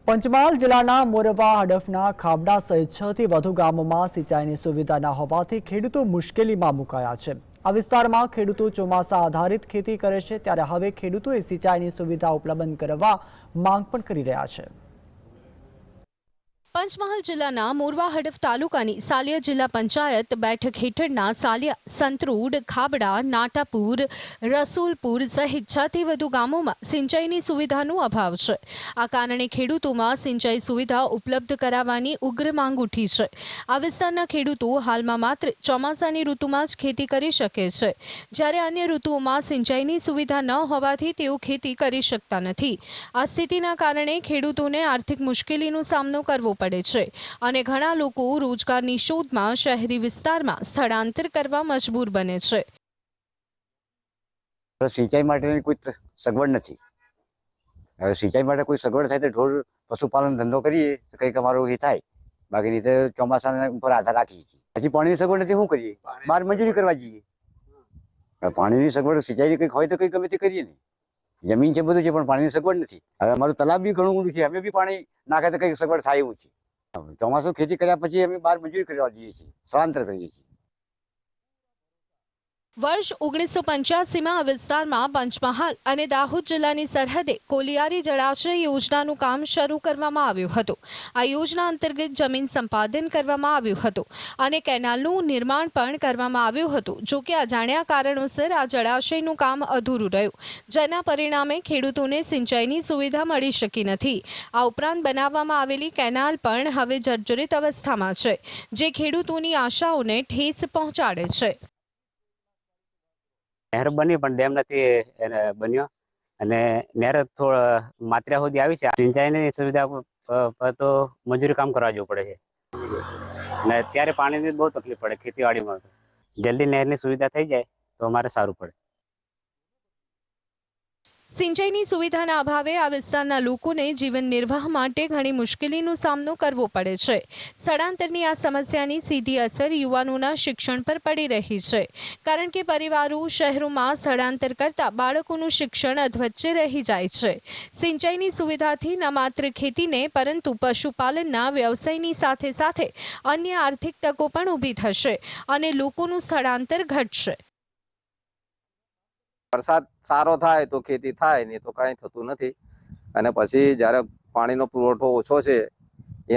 પંચમહાલ જિલ્લાના મોરવા હડફના ખાબડા સહિત 6 થી વધુ ગામોમાં સિંચાઈની સુવિધા ન હોવાથી ખેડૂતો મુશ્કેલીમાં મુકાયા છે। આ વિસ્તારમાં ખેડૂતો ચોમાસા આધારિત ખેતી કરે છે, ત્યારે હવે ખેડૂતોએ સિંચાઈની સુવિધા ઉપલબ્ધ કરવા માંગ પણ કરી રહ્યા છે। પંચમહાલ જિલ્લાના મોરવા હડફ તાલુકાની સાલિયા જિલ્લા પંચાયત બેઠક હેઠળના સાલિયા, સંતરૂડ, ખાબડા, નાટાપુર, રસુલપુર સહિત 6 થી વધુ ગામોમાં સિંચાઈની સુવિધાનો અભાવ છે। આ કારણે ખેડૂતોમાં સિંચાઈ સુવિધા ઉપલબ્ધ કરાવવાની ઉગ્ર માંગ ઉઠી છે। આ વિસ્તારના ખેડૂતો હાલમાં માત્ર ચોમાસાની ઋતુમાં જ ખેતી કરી શકે છે, જ્યારે અન્ય ઋતુઓમાં સિંચાઈની સુવિધા ન હોવાથી તેઓ ખેતી કરી શકતા નથી। આ સ્થિતિના કારણે ખેડૂતોને આર્થિક મુશ્કેલીનો સામનો કરવો પડે છે અને ઘણા લોકો રોજગારની શોધમાં શહેરી વિસ્તારમાં સ્થળાંતર કરવા મજબૂર બને છે। સિંચાઈ માટેની કોઈ સગવડ નથી। હવે સિંચાઈ માટે કોઈ સગવડ થાય તો ઢોર પશુપાલન ધંધો કરીએ તો કંઈક અમારું એ થાય, બાકી રીતે ચોમાસાના ઉપર આધાર રાખીએ છીએ। હજી પાણીની સગવડ નથી, શું કરીએ? બહાર મજૂરી કરવા જઈએ। પાણીની સગવડ સિંચાઈની કંઈક હોય તો કંઈક ગમે તે કરીએ ને। જમીન છે, બધું છે, પણ પાણીની સગવડ નથી। હવે અમારું તલાબ બી ઘણું ઊંડું છે, અમે બી પાણી નાખે તો કંઈક સગવડ થાય એવું છે। ચોમાસું ખેતી કર્યા પછી અમે બહાર મજૂરી કરવા જઈએ છીએ, સ્થળાંતર કરીએ છીએ। વર્ષ 1985માં આ વિસ્તારમાં પંચમહાલ અને દાહોદ જિલ્લાની સરહદે કોલિયારી જળાશય યોજનાનું કામ શરૂ કરવામાં આવ્યું હતું। આ યોજના અંતર્ગત જમીન સંપાદન કરવામાં આવ્યું હતું અને કેનાલનું નિર્માણ પણ કરવામાં આવ્યું હતું। જો કે અજાણ્યા કારણોસર આ જળાશયનું કામ અધૂરું રહ્યું, જેના પરિણામે ખેડૂતોને સિંચાઈની સુવિધા મળી શકી નથી। આ ઉપરાંત બનાવવામાં આવેલી કેનાલ પણ હવે જર્જરિત અવસ્થામાં છે, જે ખેડૂતોની આશાઓને ઠેસ પહોંચાડે છે। નહેર બની પણ ડેમ નથી બન્યો અને નહેર માત્રા સુધી આવી છે। સિંચાઈની સુવિધા પર તો મજૂરી કામ કરવા જવું પડે છે અને અત્યારે પાણીની બહુ તકલીફ પડે ખેતીવાડીમાં। જલ્દી નહેરની સુવિધા થઈ જાય તો અમારે સારું પડે। સિંચાઈની સુવિધાના અભાવે આ વિસ્તારના લોકોને જીવન નિર્વાહ માટે ઘણી મુશ્કેલીનો સામનો કરવો પડે છે। સ્થળાંતરની આ સમસ્યાની સીધી અસર યુવાનોના શિક્ષણ પર પડી રહી છે, કારણ કે પરિવારો શહેરોમાં સ્થળાંતર કરતા બાળકોનું શિક્ષણ અધવચ્ચે રહી જાય છે। સિંચાઈની સુવિધાથી ન માત્ર ખેતીને પરંતુ પશુપાલનના વ્યવસાયની સાથે સાથે અન્ય આર્થિક તકો પણ ઊભી થશે અને લોકોનું સ્થળાંતર ઘટશે। વરસાદ સારો થાય તો ખેતી થાય, નહીં તો કાંઈ થતું નથી। અને પછી જ્યારે પાણીનો પુરવઠો ઓછો છે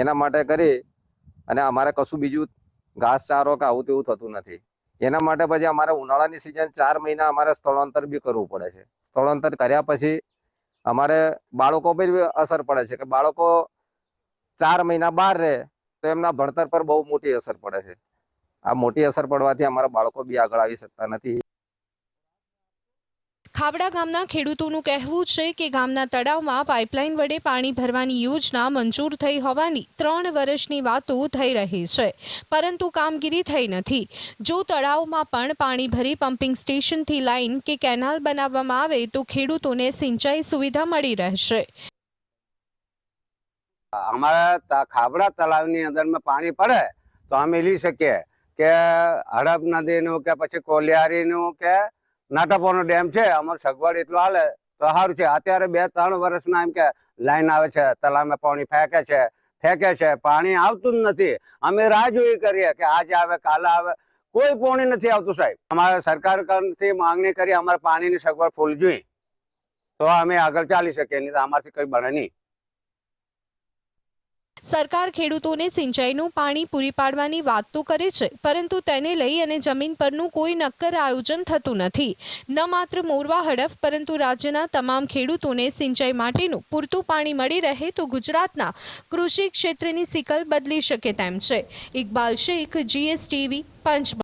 એના માટે કરી અને અમારે કશું બીજું ઘાસચારો કે આવું તેવું થતું નથી। એના માટે પછી અમારે ઉનાળાની સિઝન 4 મહિના અમારે સ્થળાંતર બી કરવું પડે છે। સ્થળાંતર કર્યા પછી અમારે બાળકો પર બી અસર પડે છે કે બાળકો 4 મહિના બહાર રહે તો એમના ભણતર પર બહુ મોટી અસર પડે છે। આ મોટી અસર પડવાથી અમારા બાળકો બી આગળ આવી શકતા નથી। ખાબડા ગામના ખેડૂતોનું કહેવું છે કે ગામના તળાવમાં પાઇપલાઇન વડે પાણી ભરવાની યોજના મંજૂર થઈ હોવાની 3 વર્ષની વાતો થઈ રહી છે, પરંતુ કામગીરી થઈ નથી। જો તળાવમાં પણ પાણી ભરી પમ્પિંગ સ્ટેશનથી લાઇન કે કેનાલ બનાવવામાં આવે તો ખેડૂતોને સિંચાઈ સુવિધા મળી રહેશે। અમારા ખાબડા તળાવની અંદરમાં પાણી પડે તો અમે લઈ શકીએ કે હડપ નદીનું કે પછી કોલિયારીનું કે નાટાપોરનો ડેમ છે, અમારું સગવડ એટલું હાલે તો સારું છે। અત્યારે 2-3 વર્ષના એમ કે લાઈન આવે છે, તળાવમાં પાણી ફેંકે છે, પાણી આવતું જ નથી। અમે રાહ જોઈ કરીએ કે આજે આવે કાલે આવે, કોઈ પાણી નથી આવતું સાહેબ। અમારે સરકારથી માંગણી કરી અમારે પાણીની સગવડ ફૂલ જોઈએ તો અમે આગળ ચાલી શકીએ, નહીં તો અમારથી કંઈ બને નહીં। સરકાર ખેડૂતોને સિંચાઈનું પાણી પૂરી પાડવાની વાત તો કરે છે, પરંતુ તેને લઈ અને જમીન પરનું કોઈ નક્કર આયોજન થતું નથી। ન માત્ર મોરવા હડફ પરંતુ રાજ્યના તમામ ખેડૂતોને સિંચાઈ માટેનું પૂરતું પાણી મળી રહે તો ગુજરાતના કૃષિ ક્ષેત્રની સિકલ બદલી શકે તેમ છે। ઇકબાલ શેખ, GSTV, પંચમહાલ।